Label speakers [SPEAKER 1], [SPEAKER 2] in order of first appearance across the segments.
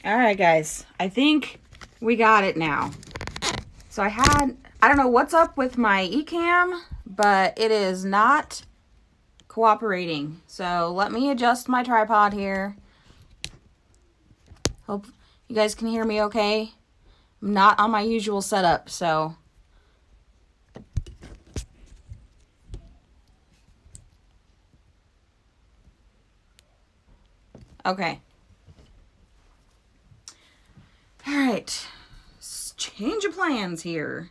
[SPEAKER 1] All right, guys. I think we got it now. So I don't know what's up with my eCam, but it is not cooperating. So let me adjust my tripod here. Hope you guys can hear me okay. I'm not on my usual setup, so. Okay. All right. Change of plans here.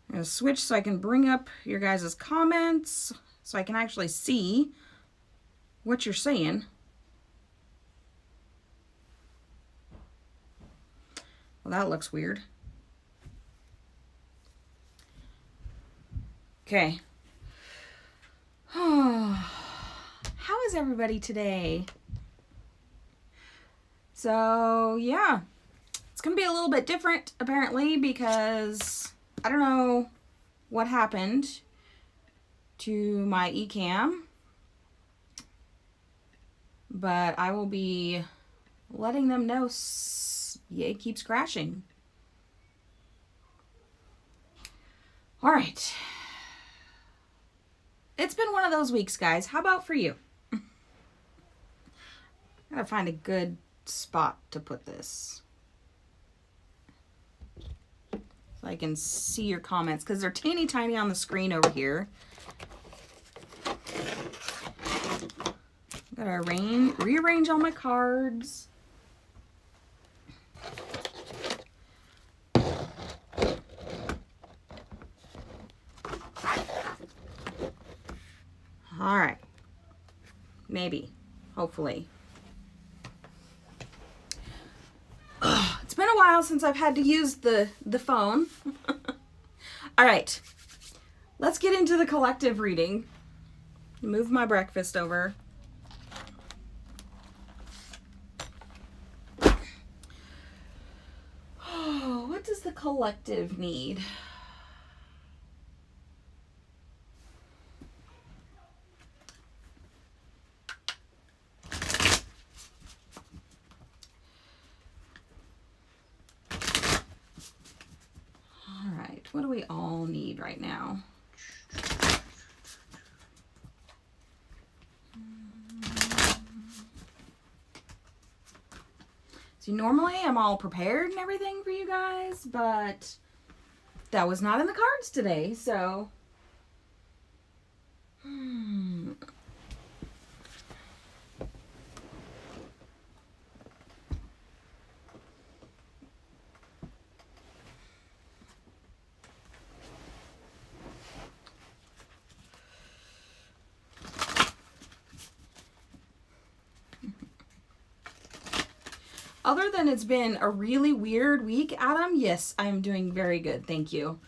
[SPEAKER 1] I'm going to switch so I can bring up your guys' comments so I can actually see what you're saying. Well, that looks weird. Okay. How is everybody today? So, yeah. It's going to be a little bit different, apparently, because I don't know what happened to my eCam, but I will be letting them know it keeps crashing. All right. It's been one of those weeks, guys. How about for you? Gotta find a good spot to put this so I can see your comments, because they're teeny tiny on the screen over here. Gotta rearrange all my cards. All right. Maybe. Hopefully. It's been a while since I've had to use the phone. All right. Let's get into the collective reading. Move my breakfast over. Oh, what does the collective need? What do we all need right now? See, normally I'm all prepared and everything for you guys, but that was not in the cards today, so. Other than it's been a really weird week, Adam, yes, I'm doing very good, thank you.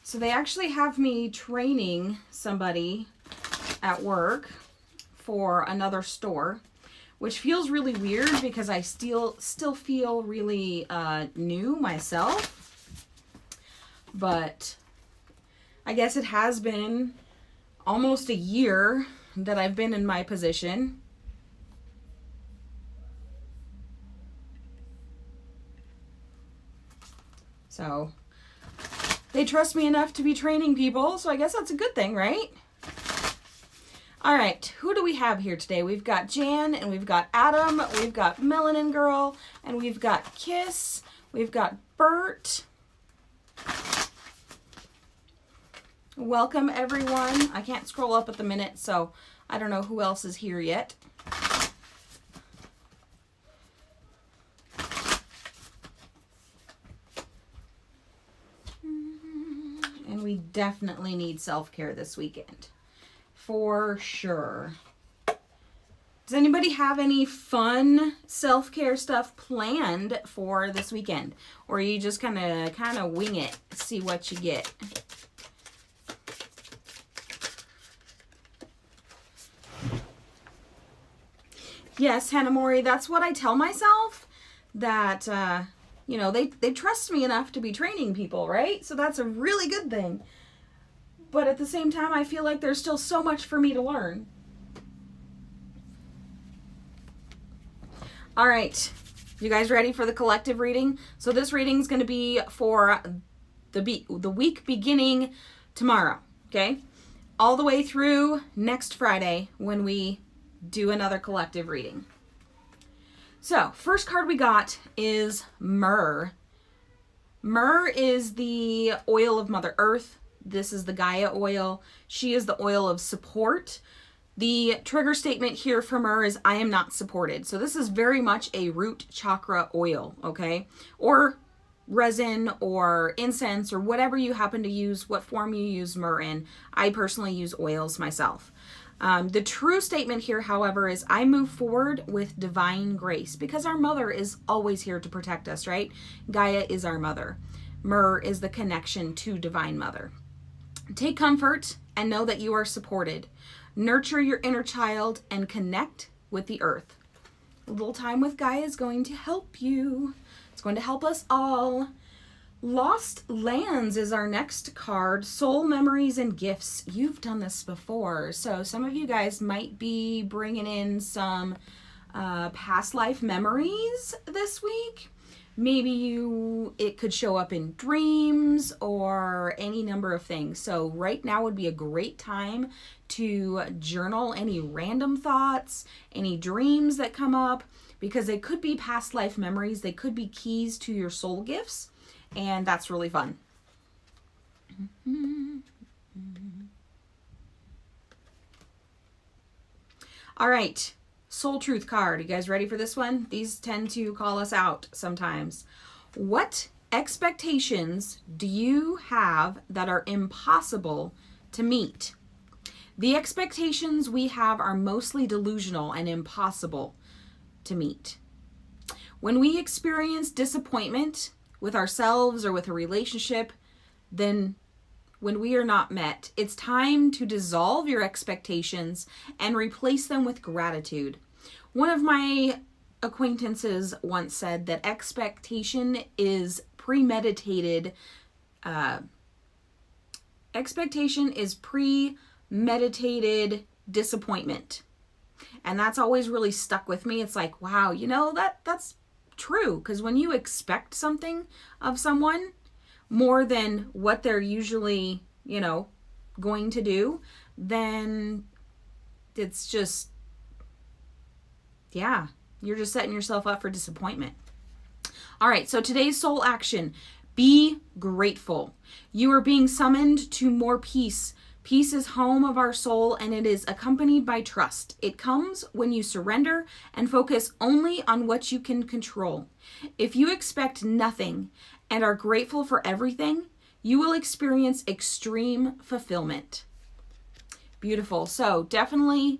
[SPEAKER 1] So they actually have me training somebody at work for another store, which feels really weird because I still feel really new myself. But I guess it has been almost a year that I've been in my position. So they trust me enough to be training people, so I guess that's a good thing, right? All right, who do we have here today? We've got Jan, and we've got Adam, we've got Melanin Girl, and we've got Kiss, we've got Bert. Welcome, everyone. I can't scroll up at the minute, so I don't know who else is here yet. And we definitely need self-care this weekend. For sure. Does anybody have any fun self-care stuff planned for this weekend? Or are you just kind of wing it, see what you get? Yes, Hannah Mori, that's what I tell myself, that, you know, they trust me enough to be training people, right? So that's a really good thing. But at the same time, I feel like there's still so much for me to learn. All right, you guys ready for the collective reading? So this reading is going to be for the week beginning tomorrow, okay? All the way through next Friday when we do another collective reading. So, first card we got is Myrrh. Myrrh is the oil of Mother Earth. This is the Gaia oil. She is the oil of support. The trigger statement here for Myrrh is, I am not supported. So this is very much a root chakra oil, okay? Or resin or incense or whatever you happen to use, what form you use myrrh in. I personally use oils myself. The true statement here, however, is I move forward with divine grace because our mother is always here to protect us, right? Gaia is our mother. Myrrh is the connection to divine mother. Take comfort and know that you are supported. Nurture your inner child and connect with the earth. A little time with Gaia is going to help you. It's going to help us all. Lost Lands is our next card. Soul Memories and Gifts. You've done this before, so some of you guys might be bringing in some past life memories this week. Maybe it could show up in dreams or any number of things. So right now would be a great time to journal any random thoughts, any dreams that come up, because they could be past life memories. They could be keys to your soul gifts. And that's really fun. All right, Soul Truth card. You guys ready for this one? These tend to call us out sometimes. What expectations do you have that are impossible to meet? The expectations we have are mostly delusional and impossible to meet. When we experience disappointment with ourselves or with a relationship, then when we are not met, it's time to dissolve your expectations and replace them with gratitude. One of my acquaintances once said that expectation is premeditated. Expectation is premeditated disappointment. And that's always really stuck with me. It's like, wow, you know, that's true, because when you expect something of someone more than what they're usually, you know, going to do, then it's just, yeah, you're just setting yourself up for disappointment. All right, so today's soul action, be grateful. You are being summoned to more peace. Peace is home of our soul, and it is accompanied by trust. It comes when you surrender and focus only on what you can control. If you expect nothing and are grateful for everything, you will experience extreme fulfillment. Beautiful. So definitely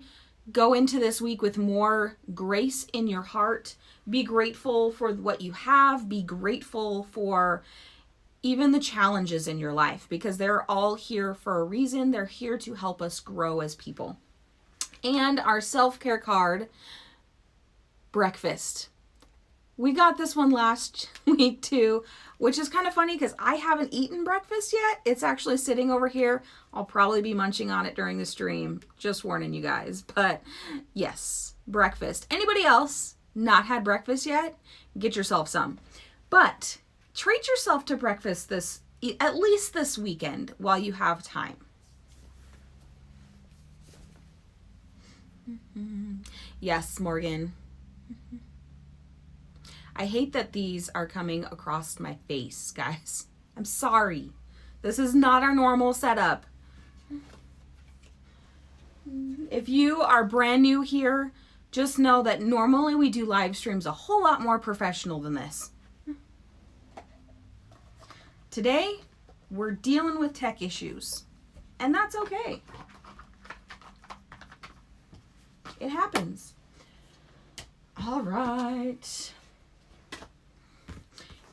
[SPEAKER 1] go into this week with more grace in your heart. Be grateful for what you have. Be grateful for even the challenges in your life, because they're all here for a reason. They're here to help us grow as people. And our self-care card, breakfast. We got this one last week too, which is kind of funny because I haven't eaten breakfast yet. It's actually sitting over here. I'll probably be munching on it during the stream. Just warning you guys. But yes, breakfast. Anybody else not had breakfast yet? Get yourself some. But treat yourself to breakfast at least this weekend while you have time. Yes, Morgan. I hate that these are coming across my face, guys. I'm sorry. This is not our normal setup. If you are brand new here, just know that normally we do live streams a whole lot more professional than this. Today, we're dealing with tech issues, and that's okay. It happens. All right.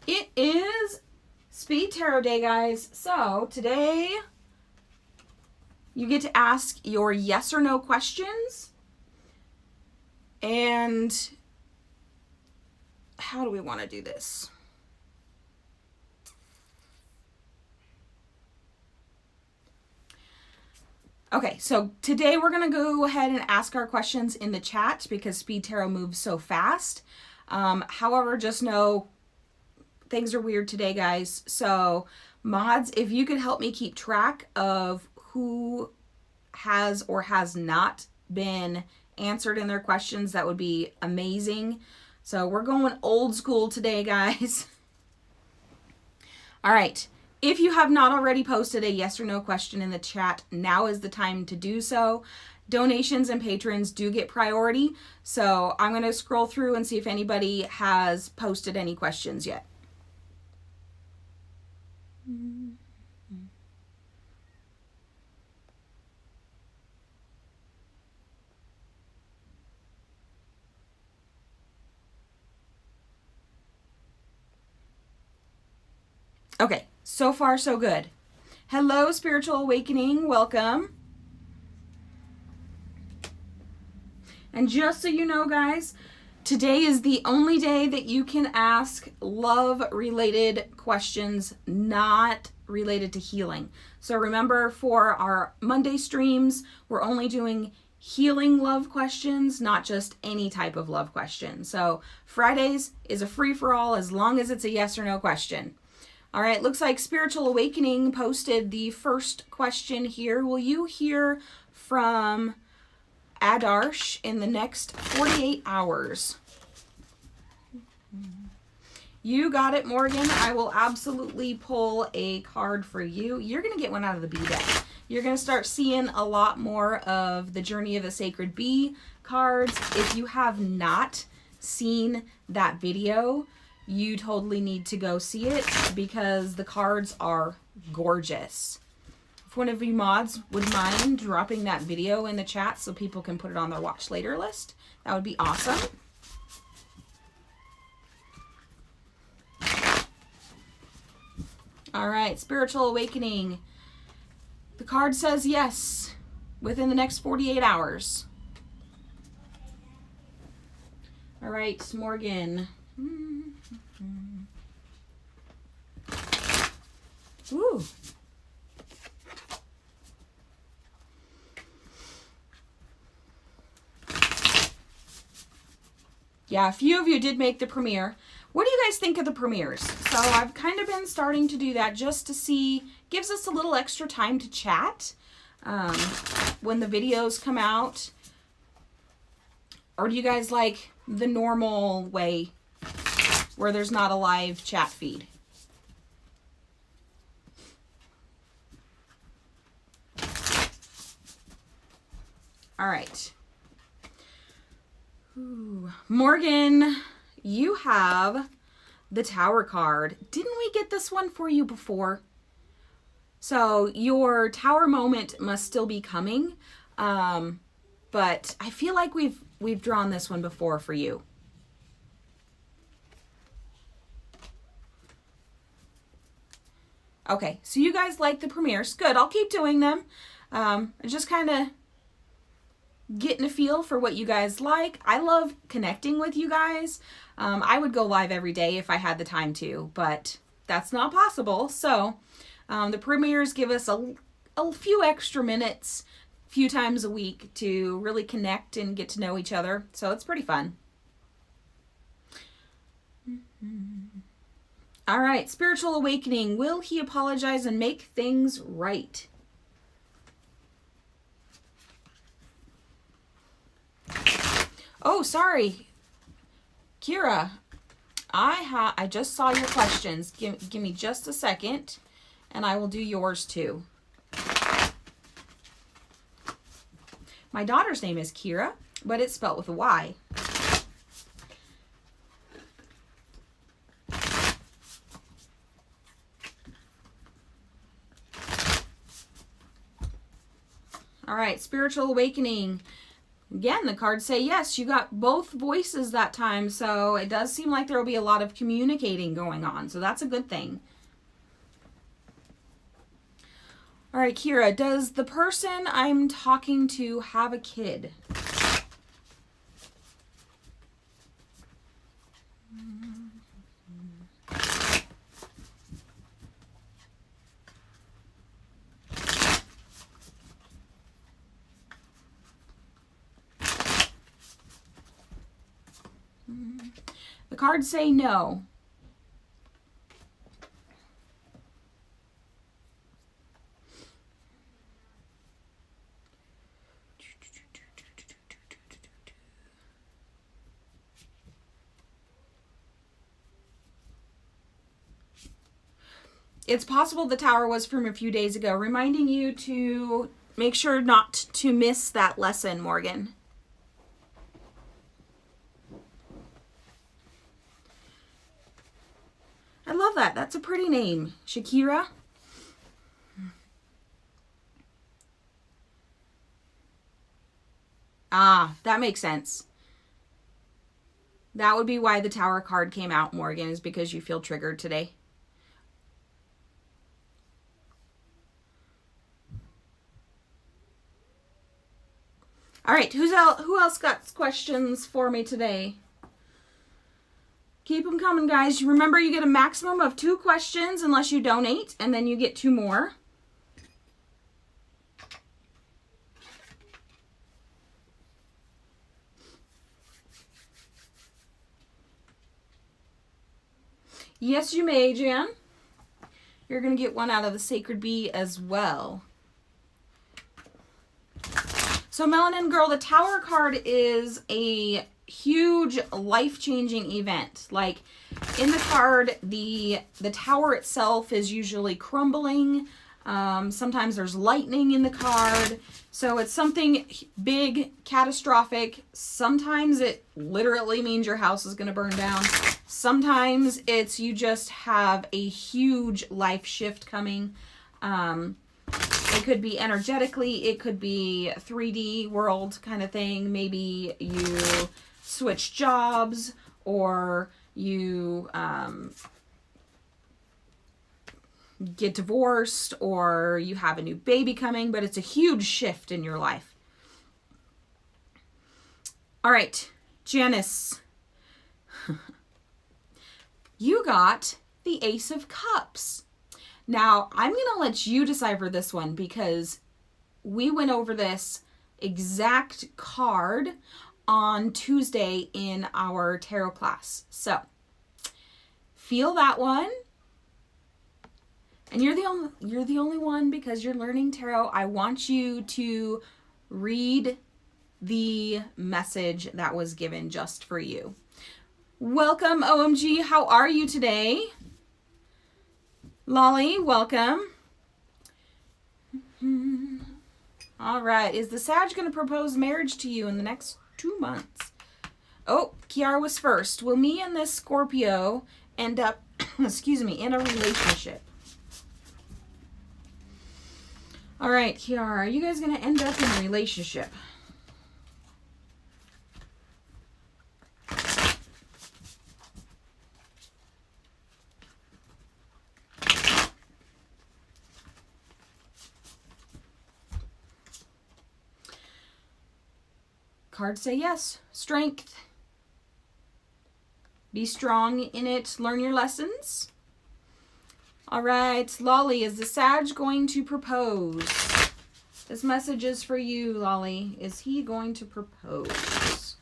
[SPEAKER 1] It is Speed Tarot Day, guys. So today, you get to ask your yes or no questions. And how do we want to do this? Okay, so today we're going to go ahead and ask our questions in the chat because Speed Tarot moves so fast. However, just know things are weird today, guys. So mods, if you could help me keep track of who has or has not been answered in their questions, that would be amazing. So we're going old school today, guys. All right. If you have not already posted a yes or no question in the chat, now is the time to do so. Donations and patrons do get priority. So I'm going to scroll through and see if anybody has posted any questions yet. Okay, so far so good. Hello, Spiritual Awakening. Welcome. And just so you know, guys, today is the only day that you can ask love-related questions not related to healing. So remember, for our Monday streams, we're only doing healing love questions, not just any type of love question. So Fridays is a free-for-all as long as it's a yes or no question. All right, looks like Spiritual Awakening posted the first question here. Will you hear from Adarsh in the next 48 hours? You got it, Morgan. I will absolutely pull a card for you. You're going to get one out of the bee deck. You're going to start seeing a lot more of the Journey of the Sacred Bee cards. If you have not seen that video, you totally need to go see it because the cards are gorgeous. If one of you mods would mind dropping that video in the chat so people can put it on their watch later list, that would be awesome. All right, Spiritual Awakening. The card says yes, within the next 48 hours. All right, Morgan. Ooh. Yeah, a few of you did make the premiere. What do you guys think of the premieres? So I've kind of been starting to do that just to see, gives us a little extra time to chat when the videos come out. Or do you guys like the normal way where there's not a live chat feed? All right. Ooh. Morgan, you have the Tower card. Didn't we get this one for you before? So your Tower moment must still be coming. But I feel like we've drawn this one before for you. Okay, so you guys like the premieres. Good, I'll keep doing them. Just kind of getting a feel for what you guys like. I love connecting with you guys. I would go live every day if I had the time to, but that's not possible. So the premieres give us a few extra minutes, a few times a week to really connect and get to know each other. So it's pretty fun. All right, Spiritual Awakening. Will he apologize and make things right? Oh, sorry. Kira, I just saw your questions. Give me just a second, and I will do yours too. My daughter's name is Kira, but it's spelled with a Y. All right, Spiritual Awakening. Again, the cards say yes, you got both voices that time, so it does seem like there will be a lot of communicating going on, so that's a good thing. All right, Kira, does the person I'm talking to have a kid? The cards say no. It's possible the Tower was from a few days ago, reminding you to make sure not to miss that lesson, Morgan. I love that. That's a pretty name. Shakira. Ah, that makes sense. That would be why the Tower card came out, Morgan, is because you feel triggered today. All right, who else got questions for me today? Keep them coming, guys. Remember, you get a maximum of 2 questions unless you donate, and then you get 2 more. Yes, you may, Jan. You're going to get 1 out of the Sacred Bee as well. So, Melanin Girl, the Tower card is a huge life-changing event. Like, in the card, the tower itself is usually crumbling. Sometimes there's lightning in the card. So it's something big, catastrophic. Sometimes it literally means your house is going to burn down. Sometimes it's you just have a huge life shift coming. It could be energetically, it could be 3D world kind of thing. Maybe you switch jobs, or you get divorced, or you have a new baby coming, but it's a huge shift in your life. All right, Janice, you got the Ace of Cups. Now, I'm going to let you decipher this one because we went over this exact card on Tuesday in our tarot class. So, feel that one. And you're the only one, because you're learning tarot. I want you to read the message that was given just for you. Welcome, OMG. How are you today? Lolly, welcome. All right. Is the Sag going to propose marriage to you in the next 2 months? Oh, Kiara was first. Will me and this Scorpio end up, excuse me, in a relationship? All right, Kiara, are you guys going to end up in a relationship? Cards say yes. Strength. Be strong in it. Learn your lessons. All right, Lolly, is the Sag going to propose? This message is for you, Lolly. Is he going to propose?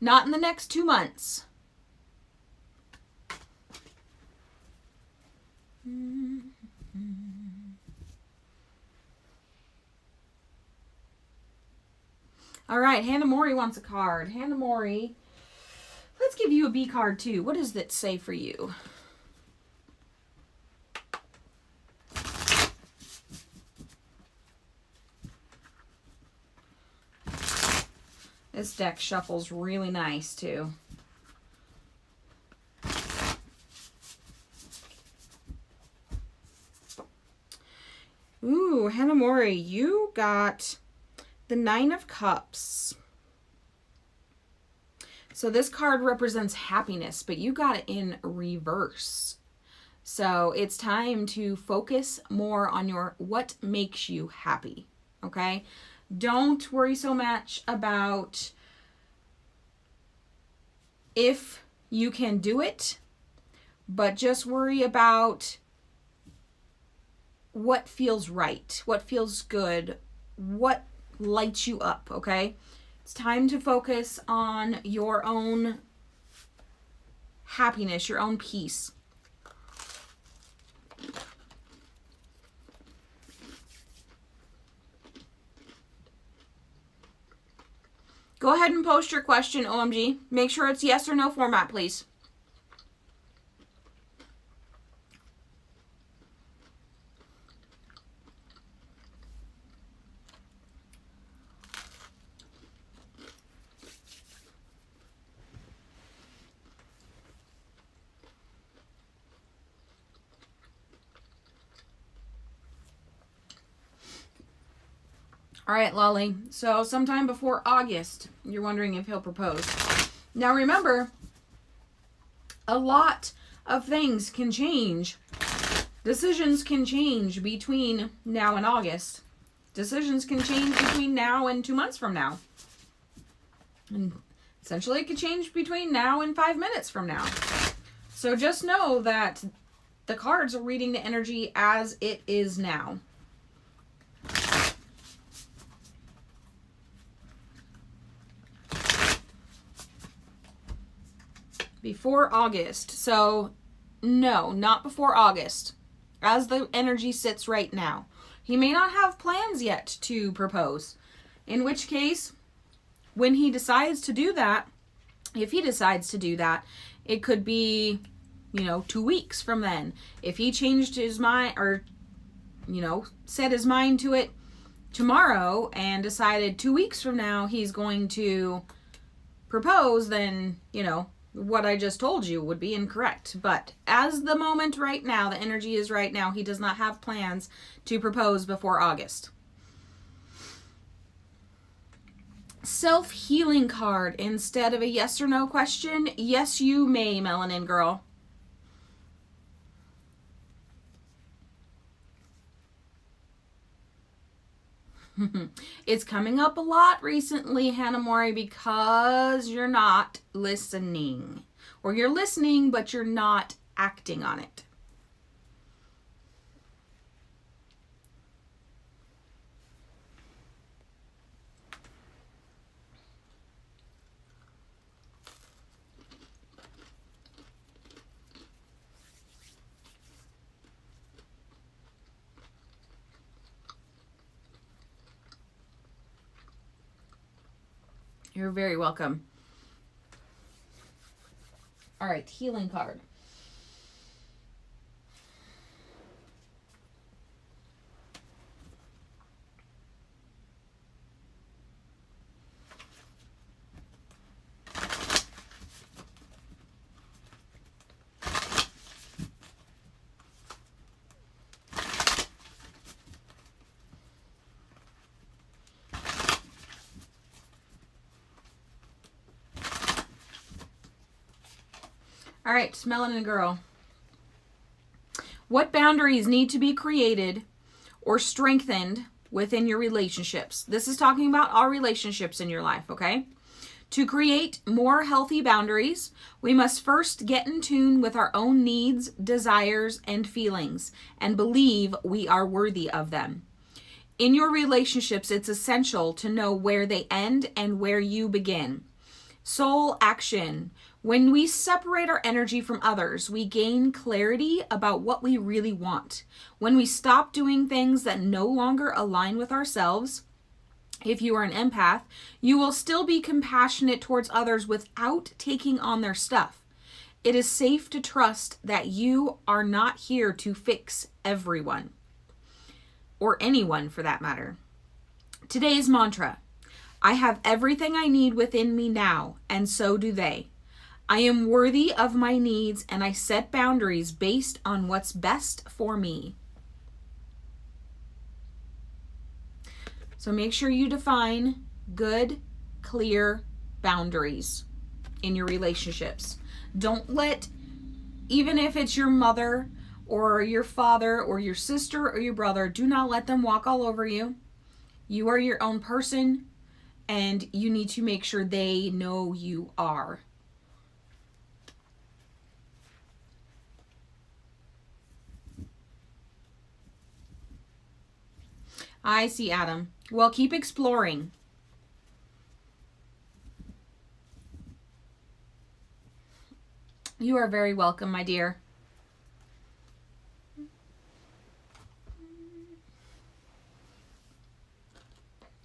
[SPEAKER 1] Not in the next 2 months. All right, Hannah Mori wants a card. Hannah Mori, let's give you a B card too. What does that say for you? This deck shuffles really nice too. Ooh, Hannah Mori, you got the 9 of Cups. So this card represents happiness, but you got it in reverse. So it's time to focus more on what makes you happy, okay? Don't worry so much about if you can do it. but just worry about what feels right, what feels good, what lights you up, okay? It's time to focus on your own happiness, your own peace. Go ahead and post your question, OMG. Make sure it's yes or no format, please. All right, Lolly. So sometime before August, you're wondering if he'll propose. Now remember, a lot of things can change. Decisions can change between now and August. Decisions can change between now and 2 months from now. And essentially it could change between now and 5 minutes from now. So just know that the cards are reading the energy as it is now. Before August. So, no, not before August. As the energy sits right now. He may not have plans yet to propose. In which case, when he decides to do that, if he decides to do that, it could be, 2 weeks from then. If he changed his mind or, set his mind to it tomorrow and decided 2 weeks from now he's going to propose, then, what I just told you would be incorrect. But as the moment right now, the energy is right now, he does not have plans to propose before August. Self-healing card instead of a yes or no question. Yes, you may, Melanin Girl. It's coming up a lot recently, Hannah Mori, because you're not listening. Or you're listening, but you're not acting on it. You're very welcome. All right, healing card. All right, Melanin Girl. What boundaries need to be created or strengthened within your relationships? This is talking about all relationships in your life, okay? To create more healthy boundaries, we must first get in tune with our own needs, desires, and feelings, and believe we are worthy of them. In your relationships, it's essential to know where they end and where you begin. Soul action. When we separate our energy from others, we gain clarity about what we really want. When we stop doing things that no longer align with ourselves, if you are an empath, you will still be compassionate towards others without taking on their stuff. It is safe to trust that you are not here to fix everyone, or anyone for that matter. Today's mantra: I have everything I need within me now, and so do they. I am worthy of my needs, and I set boundaries based on what's best for me. So make sure you define good, clear boundaries in your relationships. Don't let, even if it's your mother or your father or your sister or your brother, do not let them walk all over you. You are your own person, and you need to make sure they know you are. I see, Adam. Well, keep exploring. You are very welcome, my dear.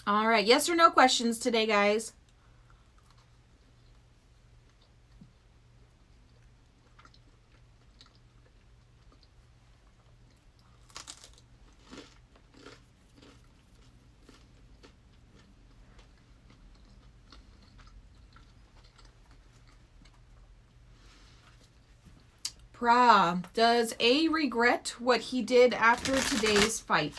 [SPEAKER 1] All right, yes or no questions today, guys. Pra, does A regret what he did after today's fight?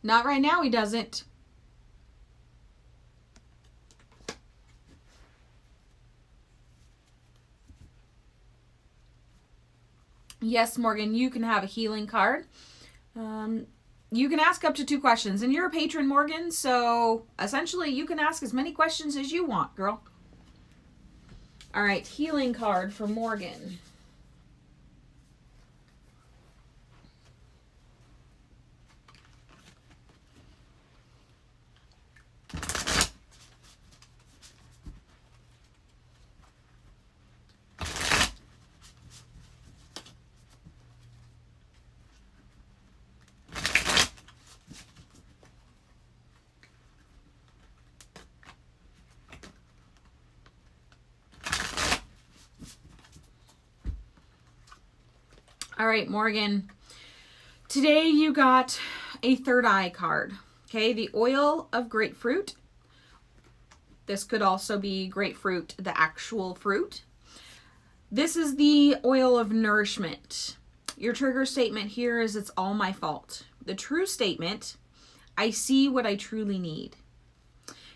[SPEAKER 1] Not right now, he doesn't. Yes, Morgan, you can have a healing card. You can ask up to 2 questions. And you're a patron, Morgan, so essentially you can ask as many questions as you want, girl. All right, healing card for Morgan. All right, Morgan. Today you got a third eye card. Okay, the oil of grapefruit. This could also be grapefruit, the actual fruit. This is the oil of nourishment. Your trigger statement here is it's all my fault. The true statement, I see what I truly need.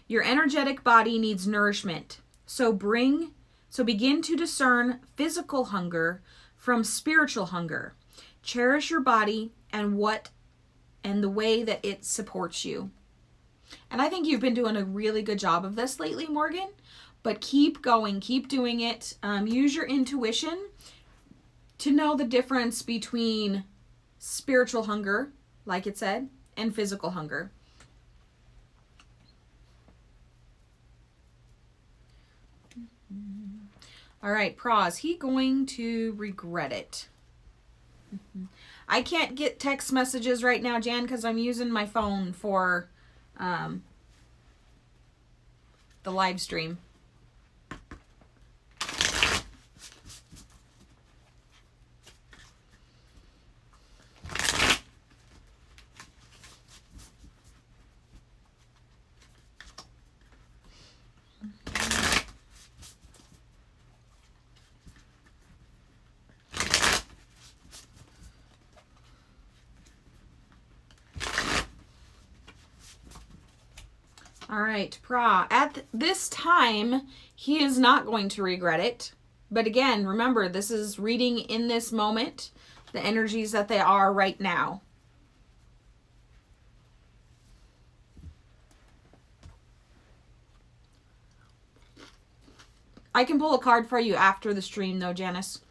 [SPEAKER 1] Your energetic body needs nourishment. So begin to discern physical hunger from spiritual hunger. Cherish your body and the way that it supports you. And I think you've been doing a really good job of this lately, Morgan, but keep going, keep doing it. Use your intuition to know the difference between spiritual hunger, like it said, and physical hunger. All right, Pra, is he going to regret it? I can't get text messages right now, Jan, because I'm using my phone for the live stream. All right, Pra, at this time, he is not going to regret it. But again, remember, this is reading in this moment, the energies that they are right now. I can pull a card for you after the stream, though, Janice.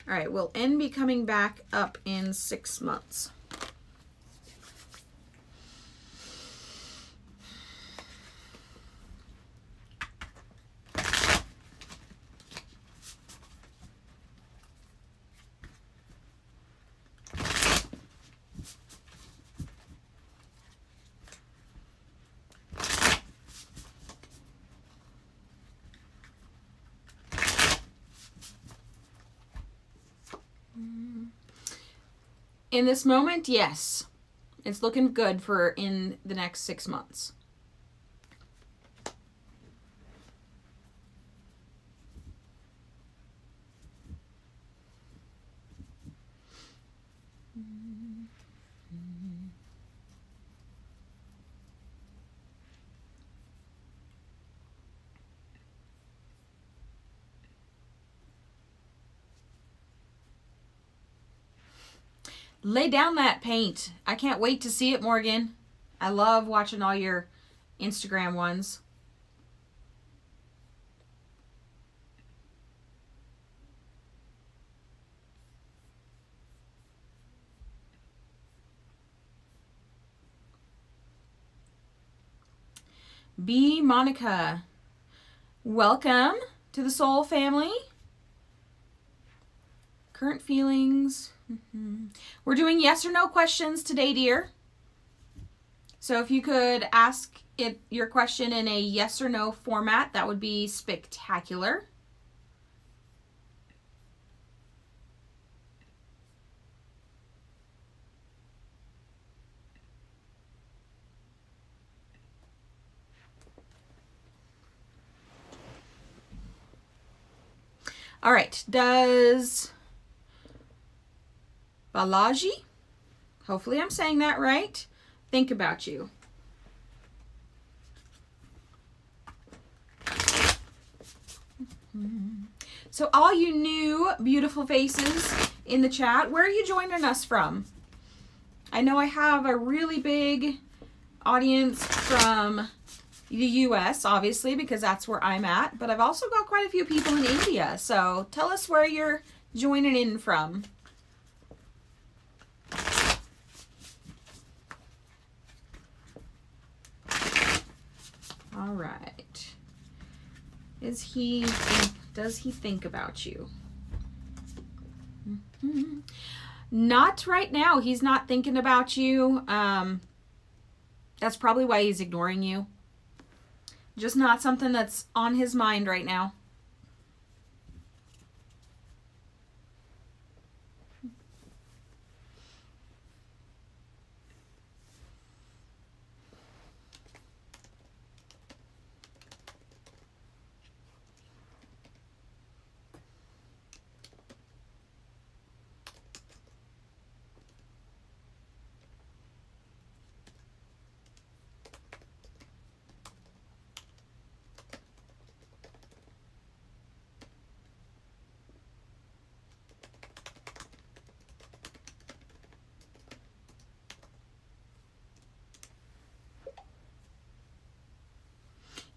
[SPEAKER 1] All right, will N be coming back up in 6 months? In this moment, yes. It's looking good for in the next 6 months. Lay down that paint. I can't wait to see it, Morgan. I love watching all your Instagram ones. B. Monica, welcome to the Soul family. Current feelings. We're doing yes or no questions today, dear. So if you could ask your question in a yes or no format, that would be spectacular. All right, does Balaji, hopefully I'm saying that right, think about you? So all you new beautiful faces in the chat, where are you joining us from? I know I have a really big audience from the US, obviously, because that's where I'm at, but I've also got quite a few people in India. So tell us where you're joining in from. All right. Does he think about you? Mm-hmm. Not right now. He's not thinking about you. That's probably why he's ignoring you. Just not something that's on his mind right now.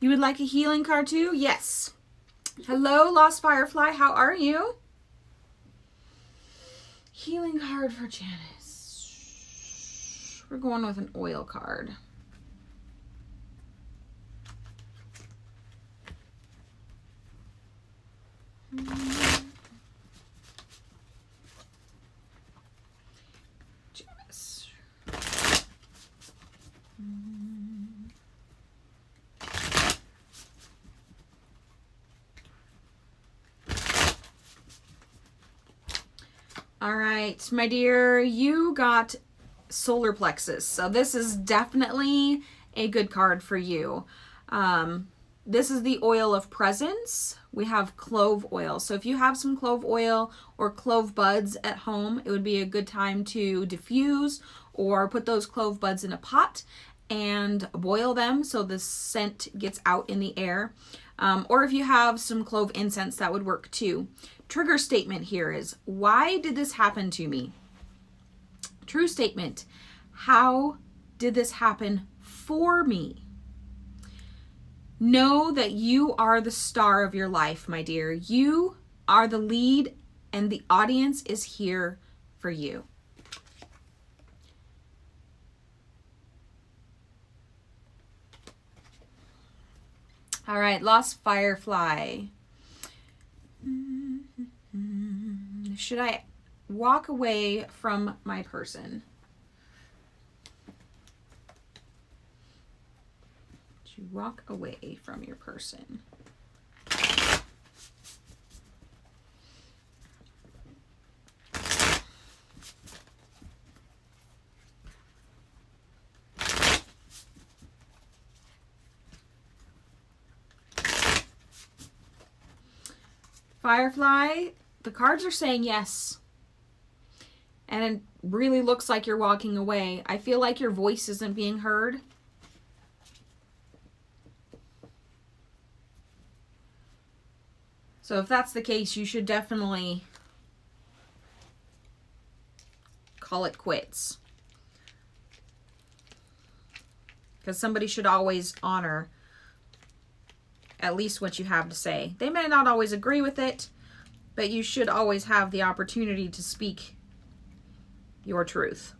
[SPEAKER 1] You would like a healing card too? Yes. Hello, Lost Firefly. How are you? Healing card for Janice. We're going with an oil card. Janice. All right, my dear, you got solar plexus. So this is definitely a good card for you. This is the oil of presence. We have clove oil. So if you have some clove oil or clove buds at home, it would be a good time to diffuse or put those clove buds in a pot and boil them so the scent gets out in the air. Or if you have some clove incense, that would work too. Trigger statement here is, why did this happen to me? True statement, how did this happen for me? Know that you are the star of your life, my dear. You are the lead and the audience is here for you. All right, Lost Firefly. Should I walk away from my person? Should you walk away from your person? Firefly, the cards are saying yes. and it really looks like you're walking away. I feel like your voice isn't being heard. So if that's the case, you should definitely call it quits. Because somebody should always honor at least what you have to say. They may not always agree with it, but you should always have the opportunity to speak your truth.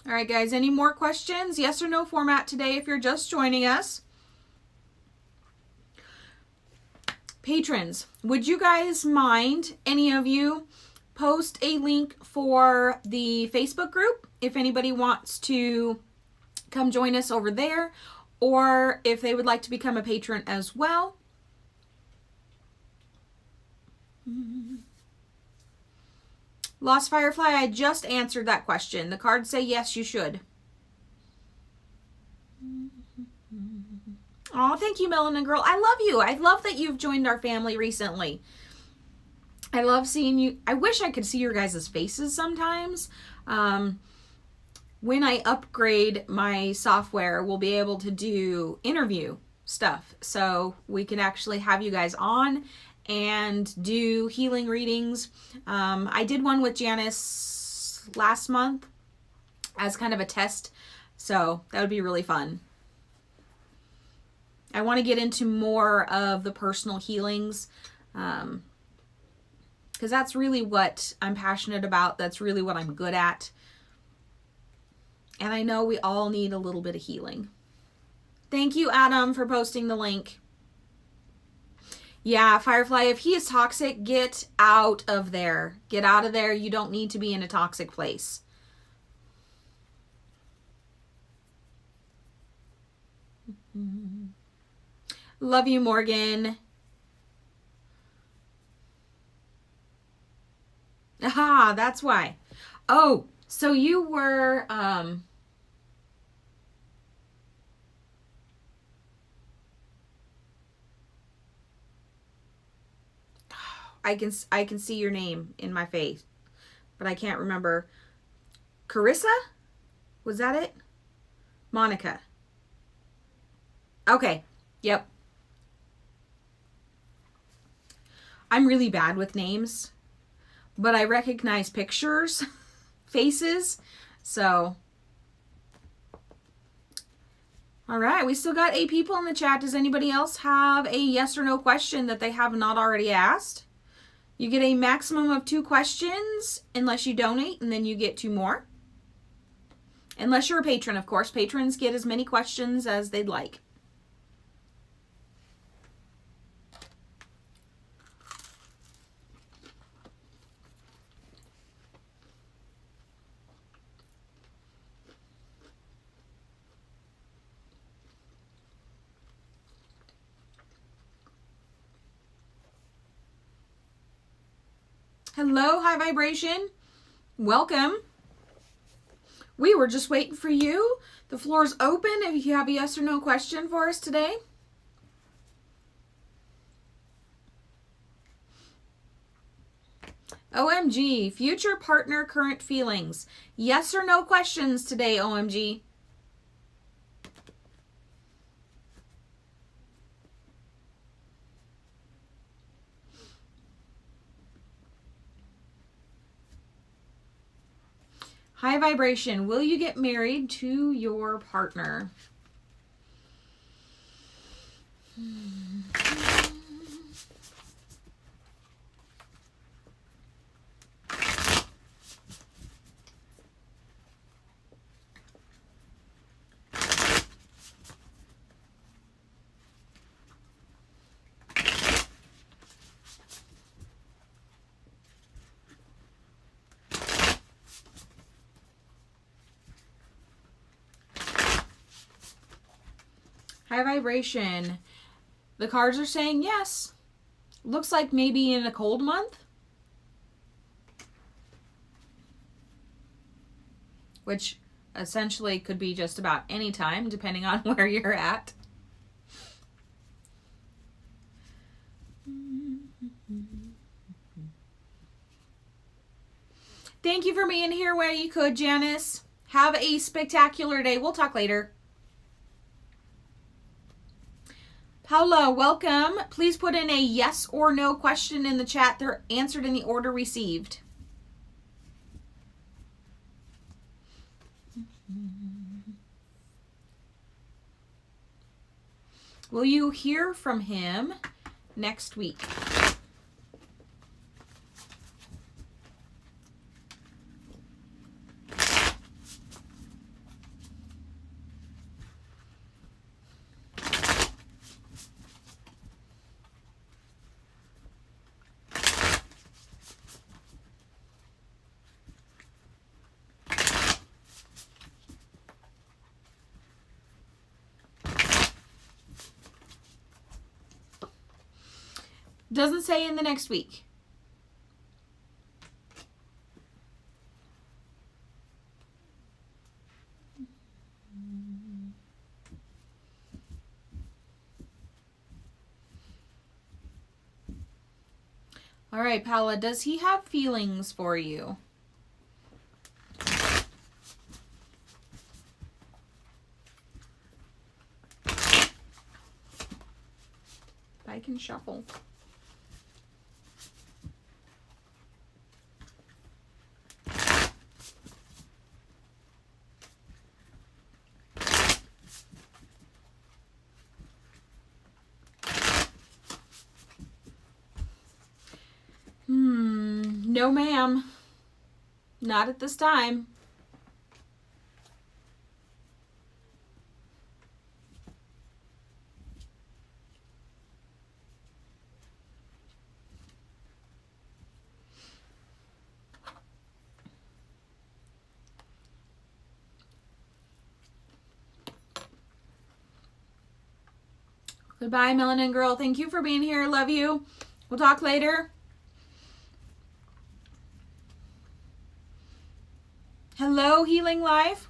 [SPEAKER 1] All right, guys, any more questions? Yes or no format today if you're just joining us. Patrons, would you guys mind, any of you, post a link for the Facebook group if anybody wants to come join us over there, or if they would like to become a patron as well? Lost Firefly, I just answered that question. The cards say yes, you should. Oh, thank you, Melanin Girl. I love you. I love that you've joined our family recently. I love seeing you. I wish I could see your guys' faces sometimes. When I upgrade my software, we'll be able to do interview stuff. So we can actually have you guys on and do healing readings. I did one with Janice last month as kind of a test, so that would be really fun. I want to get into more of the personal healings, because that's really what I'm passionate about. That's really what I'm good at. And I know we all need a little bit of healing. Thank you, Adam, for posting the link. Yeah, Firefly, if he is toxic, get out of there. Get out of there. You don't need to be in a toxic place. Love you, Morgan. Aha, that's why. Oh, so you were, I can see your name in my face, but I can't remember. Carissa? Was that it? Monica. Okay. Yep. I'm really bad with names, but I recognize pictures, faces, so. All right, we still got 8 people in the chat. Does anybody else have a yes or no question that they have not already asked? You get a maximum of 2 questions unless you donate, and then you get 2 more. Unless you're a patron, of course. Patrons get as many questions as they'd like. Hello, High Vibration. Welcome. We were just waiting for you. The floor is open if you have a yes or no question for us today. OMG, future partner, current feelings. Yes or no questions today, OMG. High Vibration, will you get married to your partner? High Vibration. The cards are saying yes. Looks like maybe in a cold month. which essentially could be just about any time, depending on where you're at. Thank you for being here where you could, Janice. Have a spectacular day. We'll talk later. Paula, welcome. Please put in a yes or no question in the chat. They're answered in the order received. Will you hear from him next week? Doesn't say in the next week. All right, Paula, does he have feelings for you? I can shuffle. No, ma'am. Not at this time. Goodbye, Melanin Girl. Thank you for being here. Love you. We'll talk later. Hello, Healing Live.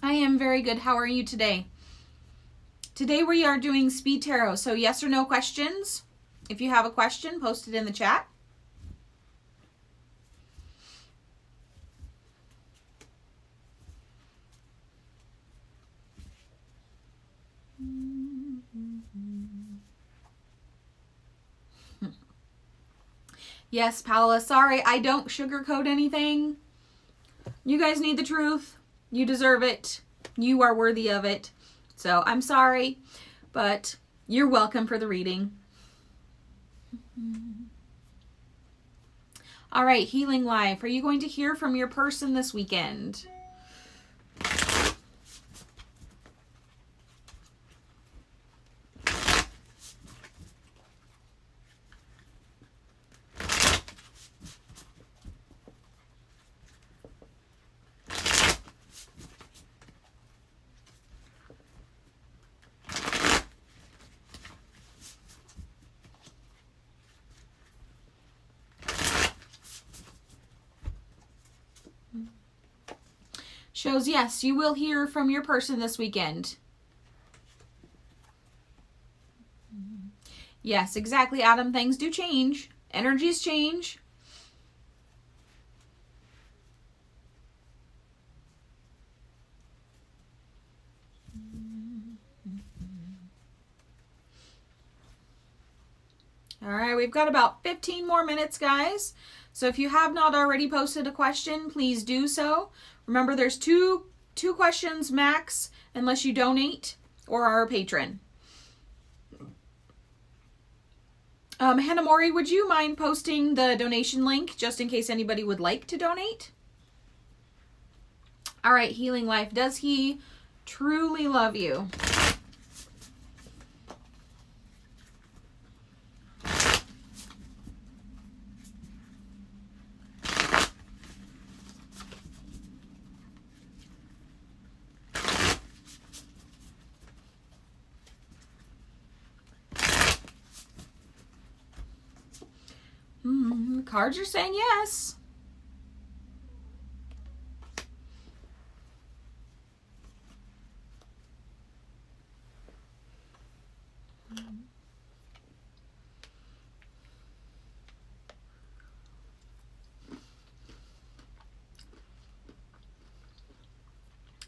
[SPEAKER 1] I am very good. How are you today? Today we are doing speed tarot. So yes or no questions. If you have a question, post it in the chat. Yes, Paula. Sorry, I don't sugarcoat anything. You guys need the truth. You deserve it. You are worthy of it. So I'm sorry, but you're welcome for the reading. All right, Healing Live. Are you going to hear from your person this weekend? Shows yes, you will hear from your person this weekend. Yes, exactly, Adam. Things do change. Energies change. All right, we've got about 15 more minutes, guys. So if you have not already posted a question, please do so. Remember, there's two questions max unless you donate or are a patron. Hannah Mori, would you mind posting the donation link just in case anybody would like to donate? All right, Healing Life. Does he truly love you? Cards are saying yes.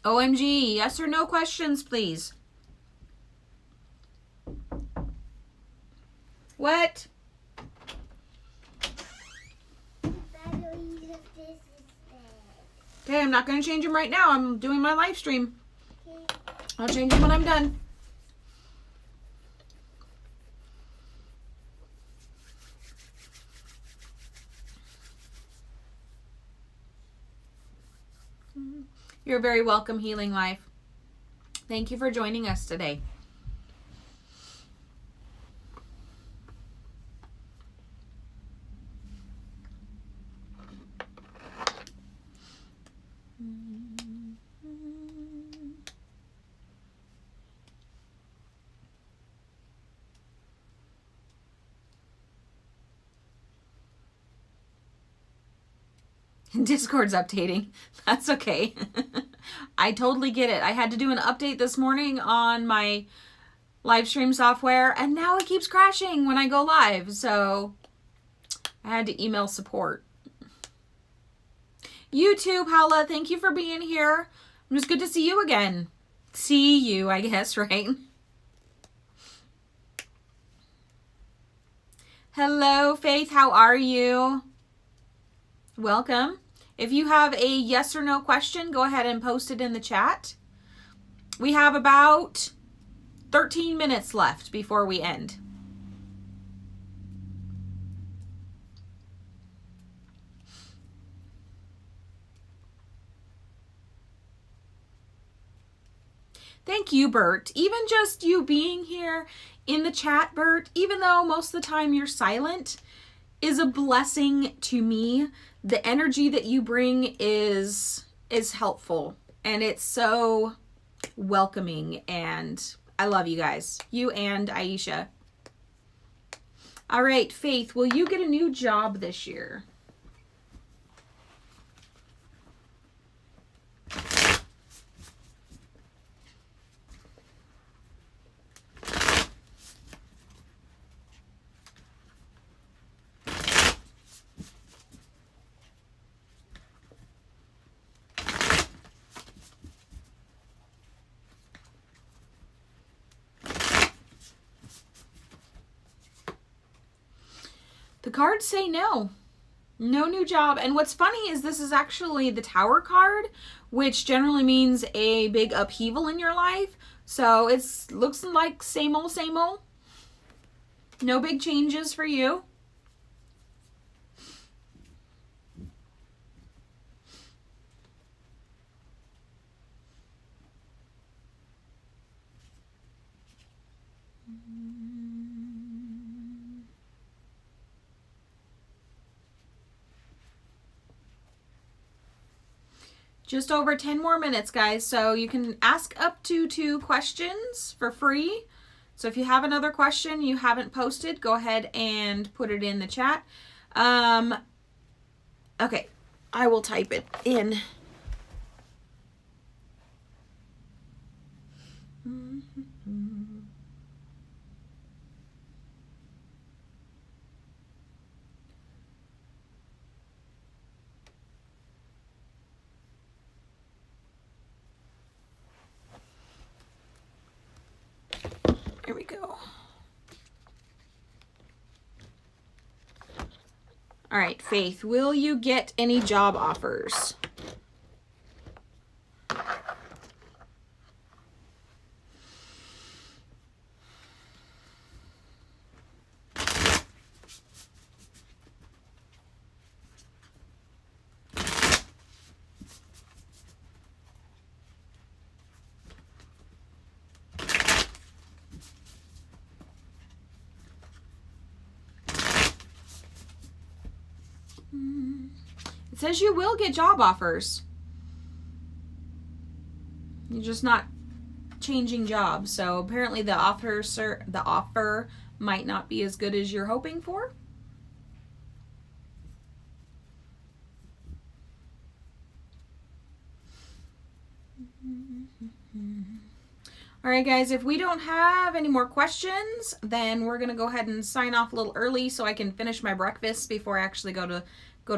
[SPEAKER 1] OMG, yes or no questions, please. What? Okay, I'm not going to change them right now. I'm doing my live stream. I'll change them when I'm done. You're very welcome, Healing Life. Thank you for joining us today. Discord's updating. That's okay. I totally get it. I had to do an update this morning on my live stream software, and now it keeps crashing when I go live. So I had to email support. You too, Paula. Thank you for being here. It was good to see you again. See you, I guess, right? Hello, Faith. How are you? Welcome. If you have a yes or no question, go ahead and post it in the chat. We have about 13 minutes left before we end. Thank you, Bert. Even just you being here in the chat, Bert, even though most of the time you're silent, is a blessing to me. The energy that you bring is helpful, and it's so welcoming, and I love you guys. You and Aisha. All right, Faith, will you get a new job this year? The cards say no. No new job. And what's funny is this is actually the Tower card, which generally means a big upheaval in your life. So it looks like same old, same old. No big changes for you. Just over 10 more minutes, guys. So you can ask up to 2 questions for free. So if you have another question you haven't posted, go ahead and put it in the chat. Okay, I will type it in. Here we go. All right, Faith, will you get any job offers? It says you will get job offers. You're just not changing jobs. So apparently the offer might not be as good as you're hoping for. All right, guys, if we don't have any more questions, then we're going to go ahead and sign off a little early so I can finish my breakfast before I actually go to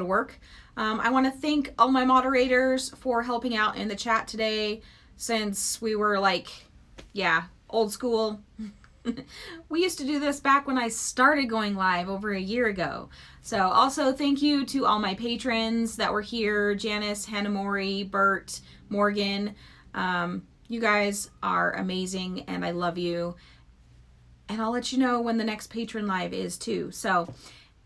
[SPEAKER 1] work. I want to thank all my moderators for helping out in the chat today. since we were like, yeah, old school. We used to do this back when I started going live over a year ago. So also thank you to all my patrons that were here, Janice, Hanamori, Bert, Morgan. You guys are amazing and I love you. And I'll let you know when the next patron live is too. So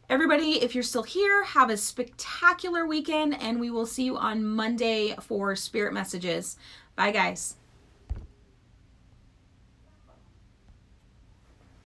[SPEAKER 1] everybody, if you're still here, have a spectacular weekend and we will see you on Monday for Spirit Messages. Bye guys.